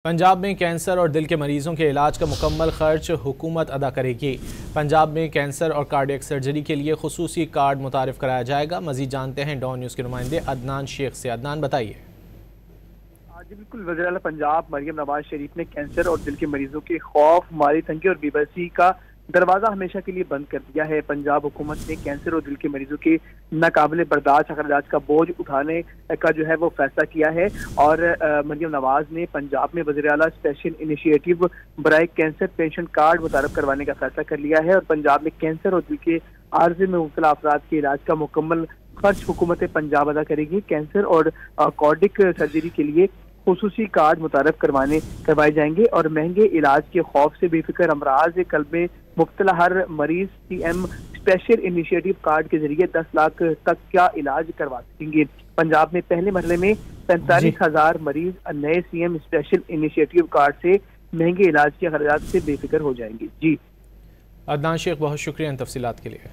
पंजाब में कैंसर और दिल के मरीजों के इलाज का मुकम्मल खर्च हुकूमत अदा करेगी। पंजाब में कैंसर और कार्डियक सर्जरी के लिए खुसूसी कार्ड मुतारिफ कराया जाएगा। मजीद जानते हैं डॉन न्यूज़ के नुमाइंदे अदनान शेख से। अदनान, बताइए। जी बिल्कुल, वज़ीर आला पंजाब मरियम नवाज शरीफ ने कैंसर और दिल के मरीजों के खौफ, माली तंगी और बेबसी का दरवाजा हमेशा के लिए बंद कर दिया है। पंजाब हुकूमत ने कैंसर और दिल के मरीजों के नाकाबिले बर्दाश्त अखराजात का बोझ उठाने का जो है वो फैसला किया है। और मरियम नवाज ने पंजाब में वज़ीर आला स्पेशल इनिशिएटिव बराए कैंसर पेंशन कार्ड मुतारफ करवाने का फैसला कर लिया है। और पंजाब में कैंसर और दिल के आर्जे में मुब्तला अफराद के इलाज का मुकम्मल खर्च हुकूमत पंजाब अदा करेगी। कैंसर और कार्डियक सर्जरी के लिए खुसूसी कार्ड मुतारफ करवाए जाएंगे और महंगे इलाज के खौफ से बेफिक्र अमराज कल्ब में मुब्तला हर मरीज CM स्पेशल इनिशिएटिव कार्ड के जरिए 10 लाख तक का इलाज करवा सकेंगे। पंजाब में पहले मरहले में 45,000 मरीज नए CM स्पेशल इनिशिएटिव कार्ड से महंगे इलाज के अखराजात से बेफिक्र हो जाएंगे। जी अदनान शेख, बहुत शुक्रिया इन तफसीलात के लिए।